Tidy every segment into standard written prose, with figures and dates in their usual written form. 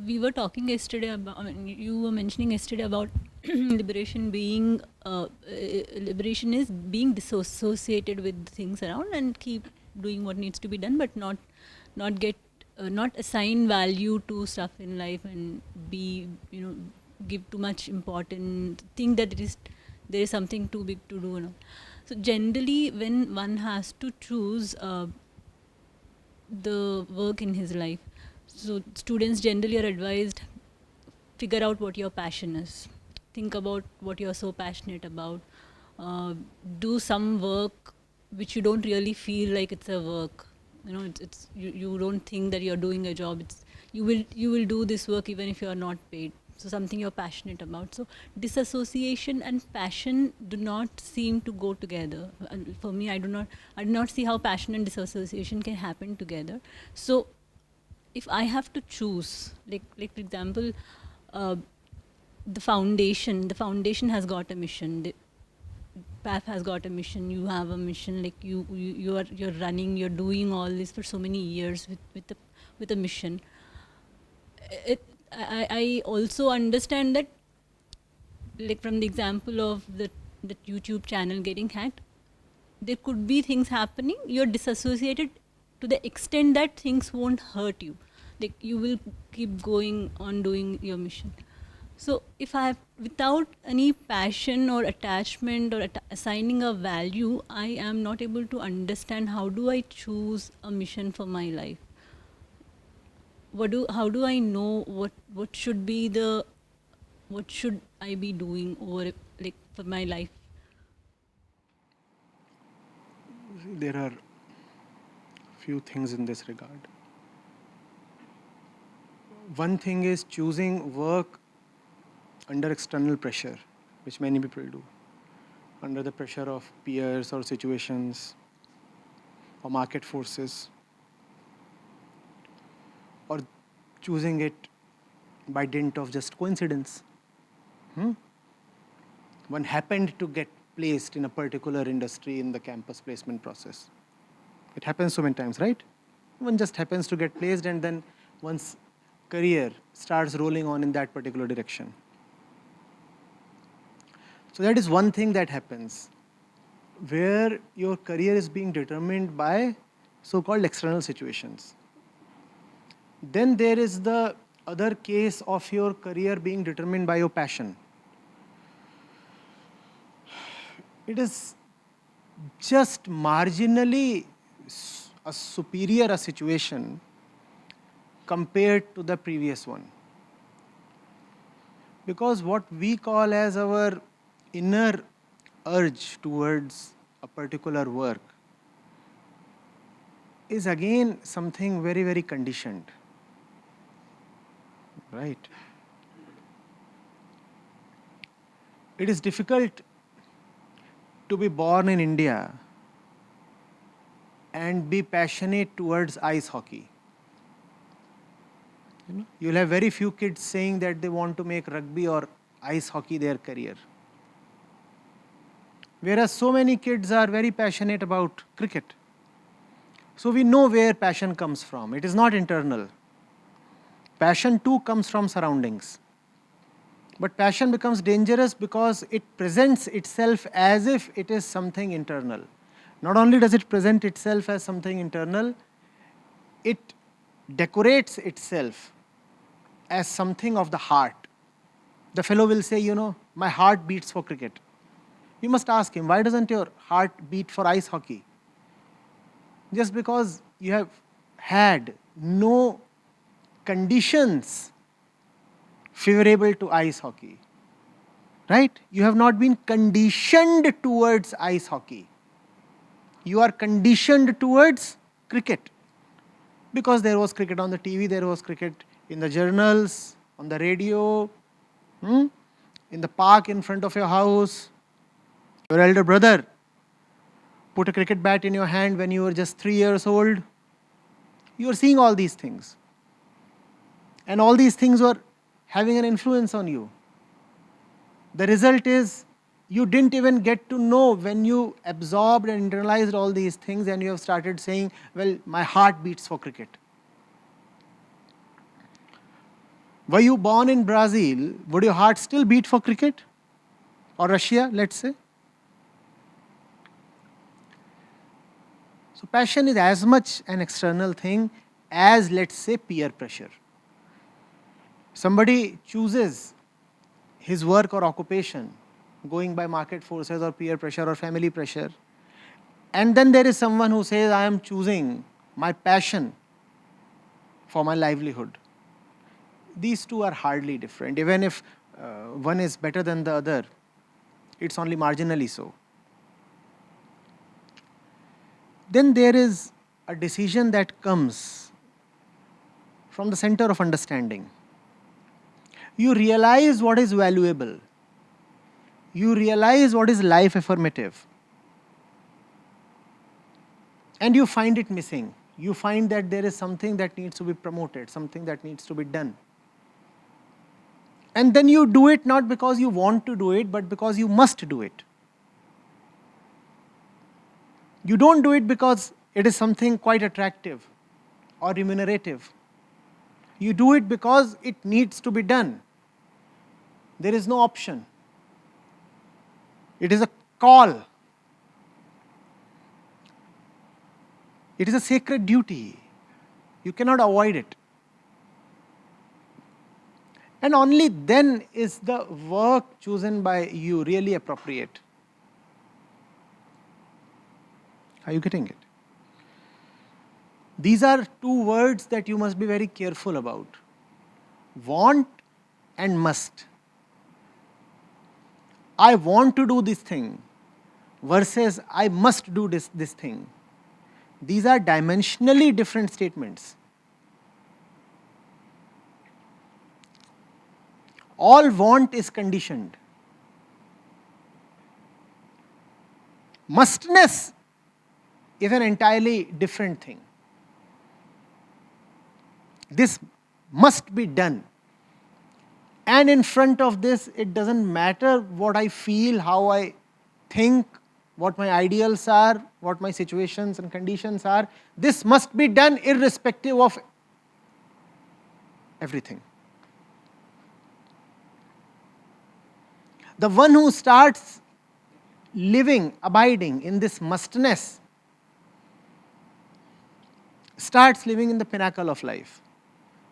we were talking yesterday about, I mean, you were mentioning yesterday about liberation being, liberation is being disassociated with things around and keep doing what needs to be done, but not get, not assign value to stuff in life and be, give too much importance, think that there is something too big to do. So generally, when one has to choose the work in his life, so students generally are advised, figure out what your passion is, think about what you're so passionate about, do some work which you don't really feel like it's a work. It's you don't think that you're doing a job. It's you will do this work even if you're not paid. So something you're passionate about. So disassociation and passion do not seem to go together. And for me, I do not see how passion and disassociation can happen together. So if I have to choose, like for example, uh, the foundation has got a mission. The PAF has got a mission. You have a mission. Like you're running. You're doing all this for so many years with a mission. I also understand that, like from the example of the YouTube channel getting hacked, there could be things happening. You're disassociated to the extent that things won't hurt you. Like you will keep going on doing your mission. So if I have, without any passion or attachment or assigning a value, I am not able to understand how do I choose a mission for my life. How do I know what should be what should I be doing over, like, for my life? There are few things in this regard. One thing is choosing work under external pressure, which many people do, under the pressure of peers or situations or market forces, or choosing it by dint of just coincidence. One happened to get placed in a particular industry in the campus placement process. It happens so many times, right? One just happens to get placed and then one's career starts rolling on in that particular direction. So that is one thing that happens, where your career is being determined by so-called external situations. Then there is the other case of your career being determined by your passion. It is just marginally a superior a situation compared to the previous one. Because what we call as our inner urge towards a particular work is again something very, very conditioned. Right? It is difficult to be born in India and be passionate towards ice hockey. You'll have very few kids saying that they want to make rugby or ice hockey their career. Whereas so many kids are very passionate about cricket. So we know where passion comes from. It is not internal. Passion too comes from surroundings. But passion becomes dangerous because it presents itself as if it is something internal. Not only does it present itself as something internal, it decorates itself as something of the heart. The fellow will say, my heart beats for cricket. You must ask him, why doesn't your heart beat for ice hockey? Just because you have had no conditions favorable to ice hockey. Right? You have not been conditioned towards ice hockey. You are conditioned towards cricket. Because there was cricket on the TV, there was cricket in the journals, on the radio, in the park in front of your house. Your elder brother put a cricket bat in your hand when you were just 3 years old. You are seeing all these things. And all these things were having an influence on you. The result is you didn't even get to know when you absorbed and internalized all these things and you have started saying, well, my heart beats for cricket. Were you born in Brazil, would your heart still beat for cricket? Or Russia, let's say? So passion is as much an external thing as, let's say, peer pressure. Somebody chooses his work or occupation going by market forces or peer pressure or family pressure. And then there is someone who says, I am choosing my passion for my livelihood. These two are hardly different. Even if one is better than the other, it's only marginally so. Then there is a decision that comes from the center of understanding. You realize what is valuable. You realize what is life affirmative. And you find it missing. You find that there is something that needs to be promoted, something that needs to be done. And then you do it not because you want to do it, but because you must do it. You don't do it because it is something quite attractive or remunerative. You do it because it needs to be done. There is no option. It is a call. It is a sacred duty. You cannot avoid it. And only then is the work chosen by you really appropriate. Are you getting it? These are two words that you must be very careful about. Want and must. I want to do this thing versus I must do this thing. These are dimensionally different statements. All want is conditioned. Mustness is an entirely different thing. This must be done. And in front of this, it doesn't matter what I feel, how I think, what my ideals are, what my situations and conditions are. This must be done irrespective of everything. The one who starts living, abiding in this mustness, starts living in the pinnacle of life.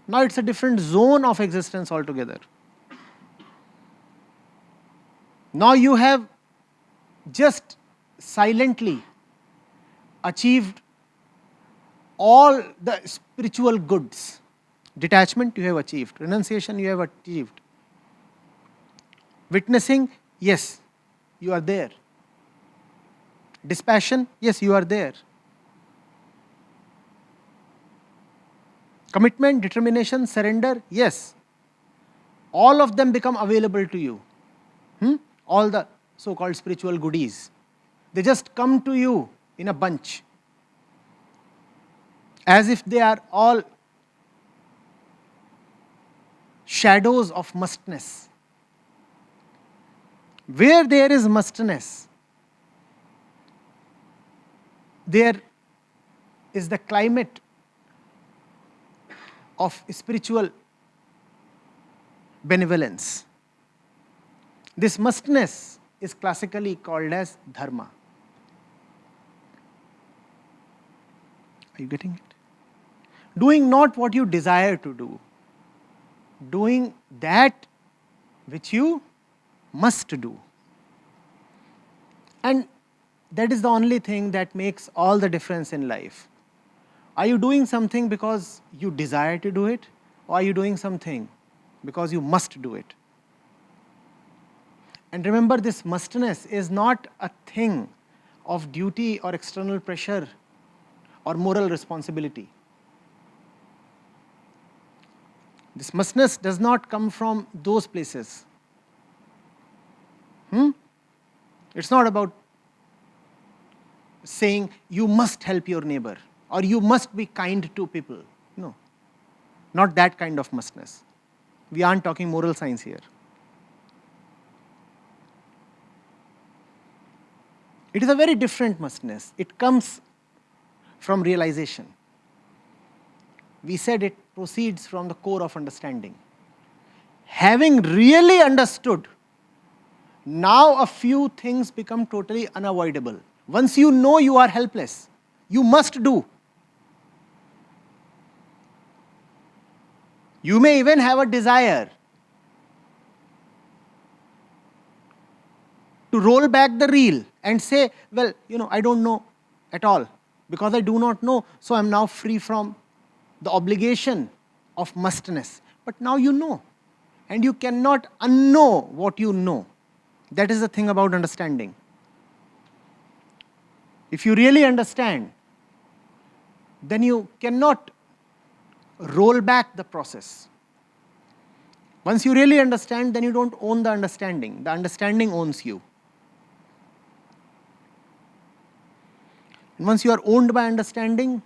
Now it's a different zone of existence altogether. Now you have just silently achieved all the spiritual goods. Detachment you have achieved. Renunciation you have achieved. Witnessing, yes, you are there. Dispassion, yes, you are there. Commitment, determination, surrender, yes. All of them become available to you. All the so-called spiritual goodies. They just come to you in a bunch. As if they are all shadows of mustness. Where there is mustness, there is the climate of spiritual benevolence. This mustness is classically called as Dharma. Are you getting it? Doing not what you desire to do, doing that which you must do. And that is the only thing that makes all the difference in life. Are you doing something because you desire to do it, or are you doing something because you must do it? And remember, this mustness is not a thing of duty or external pressure or moral responsibility. This mustness does not come from those places. It's not about saying you must help your neighbor or you must be kind to people. No, not that kind of mustness. We aren't talking moral science here. It is a very different mustness. It comes from realization. We said it proceeds from the core of understanding. Having really understood, now a few things become totally unavoidable. Once you know you are helpless, you must do. You may even have a desire to roll back the reel and say, well, I don't know at all. Because I do not know, so I'm now free from the obligation of mustness. But now you know. And you cannot unknow what you know. That is the thing about understanding. If you really understand, then you cannot roll back the process. Once you really understand, then you don't own the understanding. The understanding owns you. And once you are owned by understanding,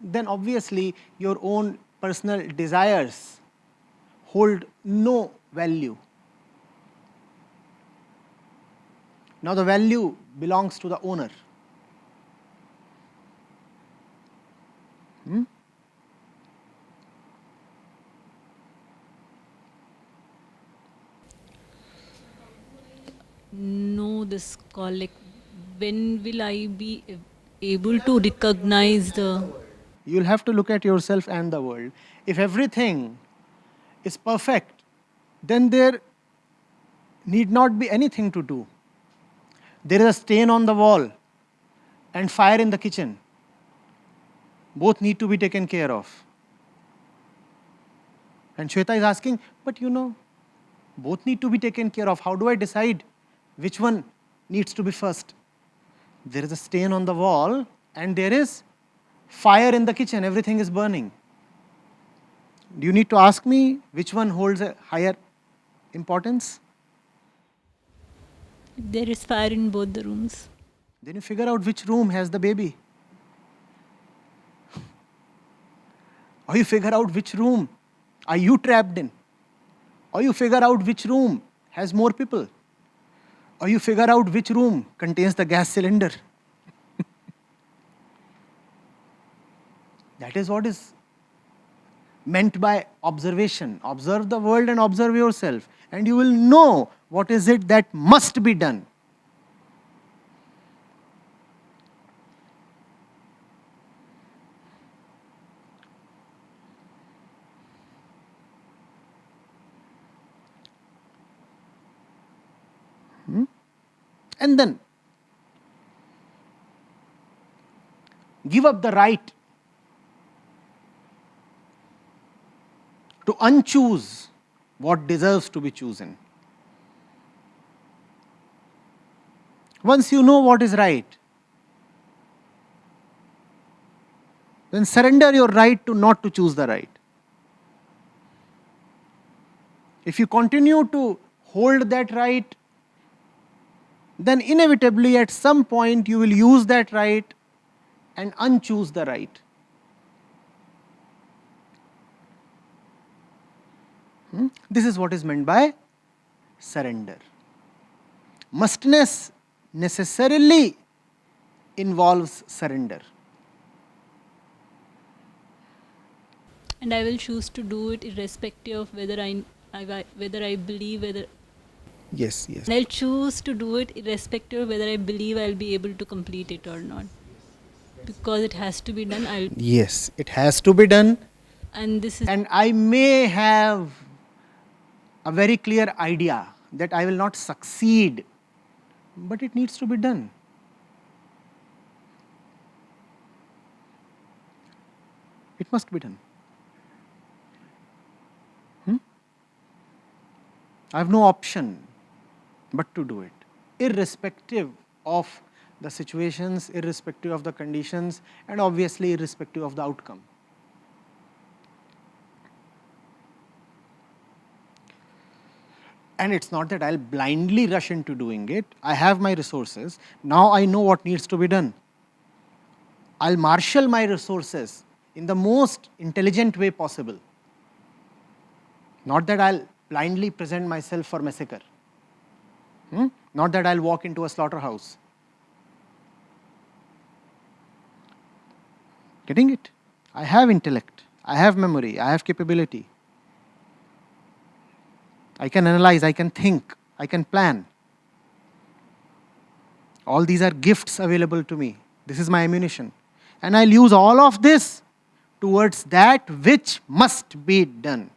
then obviously your own personal desires hold no value. Now the value belongs to the owner. Know this call, like when will I be able to recognize the... You'll have to look at yourself and the world. If everything is perfect, then there need not be anything to do. There is a stain on the wall and fire in the kitchen. Both need to be taken care of. And Shweta is asking, but both need to be taken care of. How do I decide which one needs to be first? There is a stain on the wall and there is fire in the kitchen. Everything is burning. Do you need to ask me which one holds a higher importance? There is fire in both the rooms. Then you figure out which room has the baby. Or you figure out which room are you trapped in. Or you figure out which room has more people. Or you figure out which room contains the gas cylinder. That is what is meant by observation. Observe the world and observe yourself. And you will know what is it that must be done. And then give up the right to unchoose what deserves to be chosen. Once you know what is right, then surrender your right to not to choose the right. If you continue to hold that right, then inevitably at some point you will use that right and unchoose the right. This is what is meant by surrender. Mustness necessarily involves surrender. And I will choose to do it irrespective of whether I believe whether... Yes. And I'll choose to do it irrespective of whether I believe I'll be able to complete it or not. Because it has to be done. Yes, it has to be done. And I may have a very clear idea that I will not succeed, but it needs to be done. It must be done. I have no option but to do it, irrespective of the situations, irrespective of the conditions, and obviously irrespective of the outcome. And it's not that I'll blindly rush into doing it. I have my resources. Now I know what needs to be done. I'll marshal my resources in the most intelligent way possible. Not that I'll blindly present myself for massacre. Not that I'll walk into a slaughterhouse. Getting it? I have intellect. I have memory. I have capability. I can analyze, I can think, I can plan. All these are gifts available to me. This is my ammunition. And I'll use all of this towards that which must be done.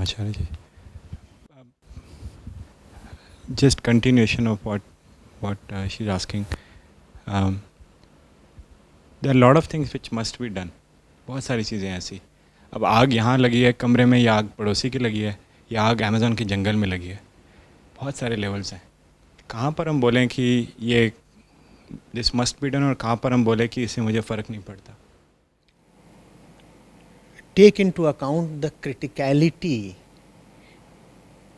Acharya ji. Just continuation of what she's asking. There are a lot of things which must be done. बहुत सारी चीज़ें ऐसी. अब आग यहाँ लगी है कमरे में, या आग पड़ोसी की लगी है, या आग अमेज़न के जंगल में लगी है. बहुत सारे लेवल्स हैं. कहाँ पर हम बोलें कि ये दिस मस्ट बी डन, और कहाँ पर हम बोलें कि इससे मुझे फ़र्क नहीं पड़ता. Take into account the criticality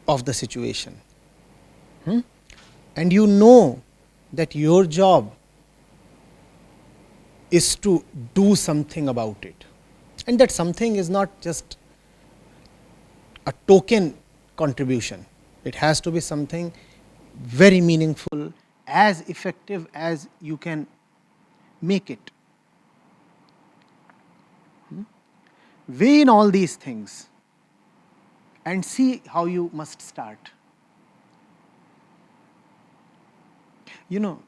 of the situation. And you know that your job is to do something about it. And that something is not just a token contribution. It has to be something very meaningful, as effective as you can make it. Weigh in all these things and see how you must start. You know,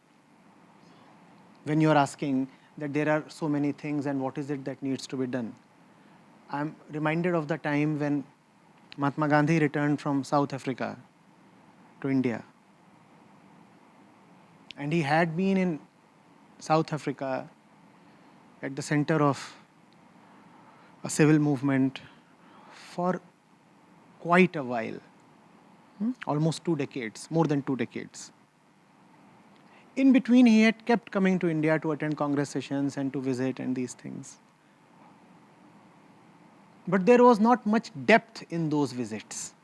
when you are asking that there are so many things and what is it that needs to be done, I am reminded of the time when Mahatma Gandhi returned from South Africa to India. And he had been in South Africa at the center of a civil movement for quite a while, almost 2 decades, more than 2 decades. In between, he had kept coming to India to attend Congress sessions and to visit and these things. But there was not much depth in those visits.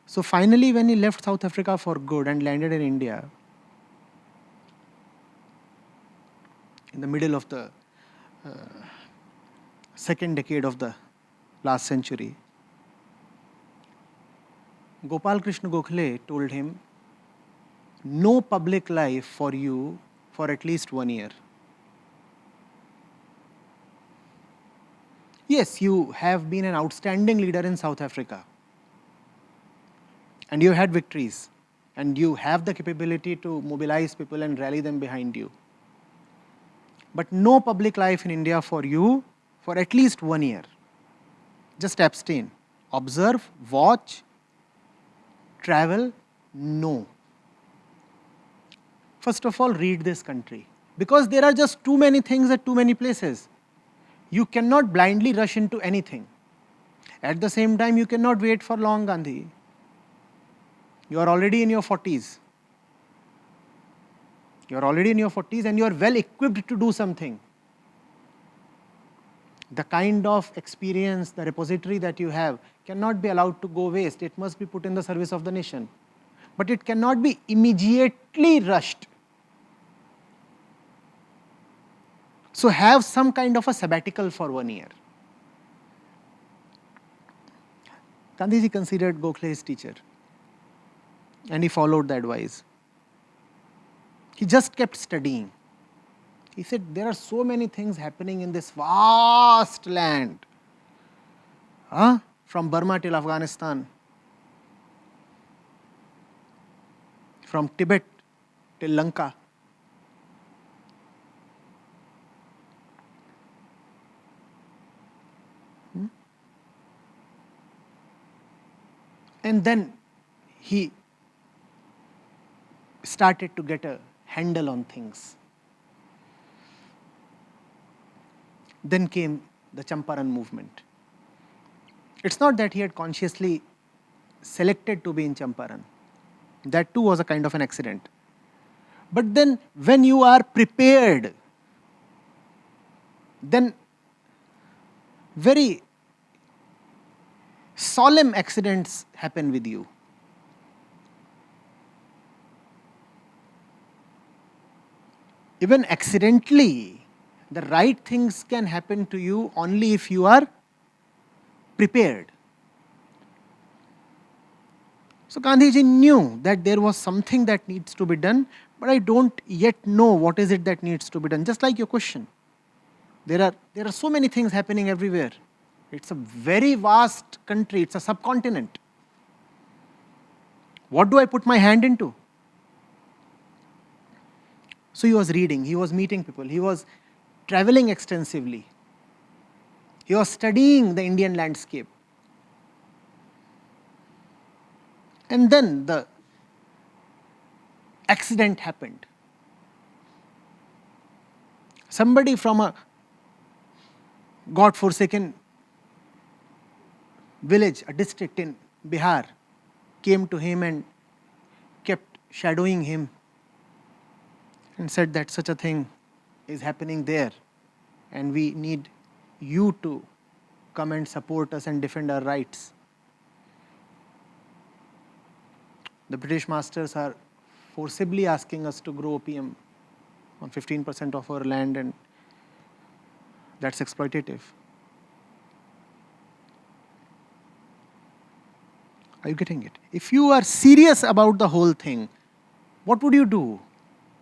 So finally, when he left South Africa for good and landed in India, in the middle of the second decade of the last century, Gopal Krishna Gokhale told him, no public life for you for at least 1 year. Yes, you have been an outstanding leader in South Africa. And you had victories. And you have the capability to mobilize people and rally them behind you. But no public life in India for you for at least 1 year. Just abstain. Observe, watch, travel, no. First of all, read this country. Because there are just too many things at too many places. You cannot blindly rush into anything. At the same time, you cannot wait for long, Gandhi. You are already in your 40s. You are already in your 40s and you are well equipped to do something. The kind of experience, the repository that you have cannot be allowed to go waste. It must be put in the service of the nation. But it cannot be immediately rushed. So have some kind of a sabbatical for 1 year. Gandhiji considered Gokhale his teacher. And he followed the advice. He just kept studying. He said, there are so many things happening in this vast land. From Burma till Afghanistan. From Tibet till Lanka. And then he started to get a handle on things. Then came the Champaran movement. It's not that he had consciously selected to be in Champaran. That too was a kind of an accident. But then when you are prepared, then very solemn accidents happen with you. Even accidentally, the right things can happen to you only if you are prepared. So Gandhiji knew that there was something that needs to be done, but I don't yet know what is it that needs to be done. Just like your question. There are so many things happening everywhere. It's a very vast country, it's a subcontinent. What do I put my hand into? So he was reading, he was meeting people, he was traveling extensively, he was studying the Indian landscape. And then the accident happened. Somebody from a God-forsaken village, a district in Bihar, came to him and kept shadowing him and said that such a thing is happening there and we need you to come and support us and defend our rights. The British masters are forcibly asking us to grow opium on 15% of our land, and that's exploitative. Are you getting it? If you are serious about the whole thing, what would you do?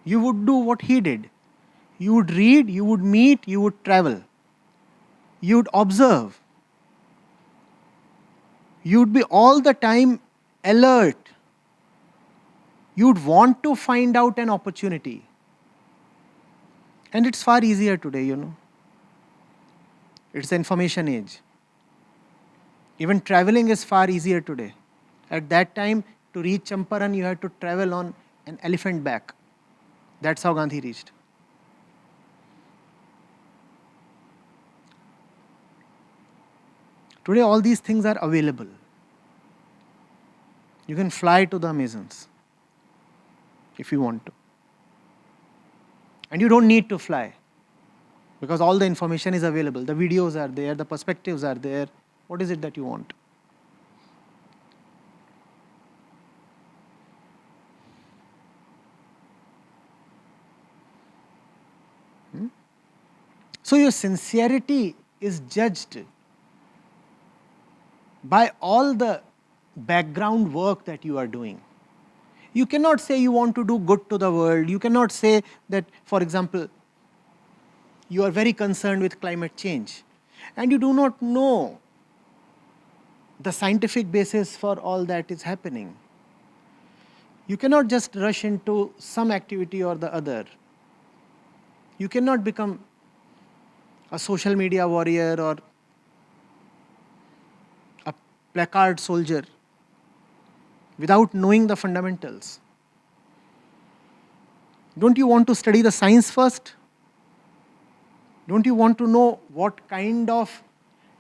You would do what he did. You would read, you would meet, you would travel. You would observe. You would be all the time alert. You would want to find out an opportunity. And it's far easier today, you know. It's the information age. Even traveling is far easier today. At that time, to reach Champaran, you had to travel on an elephant back. That's how Gandhi reached. Today, all these things are available. You can fly to the Amazons if you want to. And you don't need to fly because all the information is available. The videos are there, the perspectives are there. What is it that you want? So your sincerity is judged by all the background work that you are doing. You cannot say you want to do good to the world. You cannot say that, for example, you are very concerned with climate change and you do not know the scientific basis for all that is happening. You cannot just rush into some activity or the other. You cannot become a social media warrior or a placard soldier without knowing the fundamentals. Don't you want to study the science first? Don't you want to know what kind of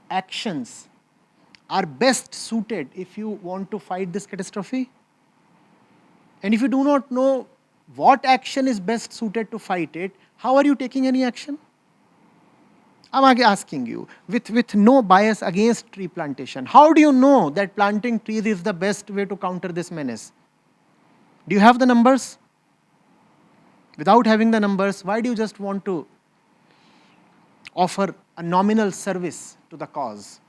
actions are best suited if you want to fight this catastrophe? And if you do not know what action is best suited to fight it, how are you taking any action? I'm asking you, with no bias against tree plantation, how do you know that planting trees is the best way to counter this menace? Do you have the numbers? Without having the numbers, why do you just want to offer a nominal service to the cause?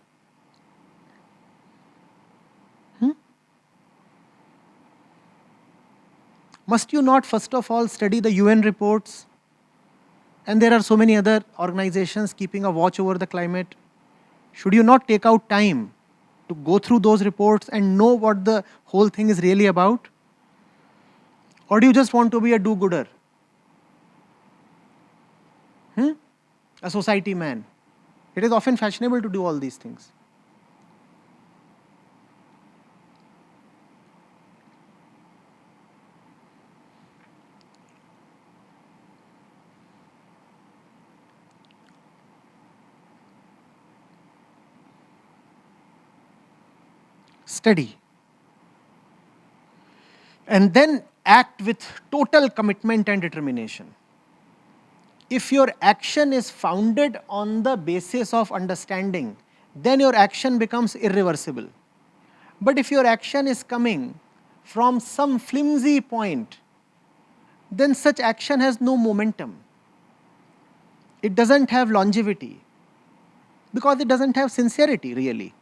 Must you not first of all study the UN reports? And there are so many other organizations keeping a watch over the climate. Should you not take out time to go through those reports and know what the whole thing is really about? Or do you just want to be a do-gooder? A society man. It is often fashionable to do all these things. Study. And then act with total commitment and determination. If your action is founded on the basis of understanding, then your action becomes irreversible. But if your action is coming from some flimsy point, then such action has no momentum. It doesn't have longevity because it doesn't have sincerity really.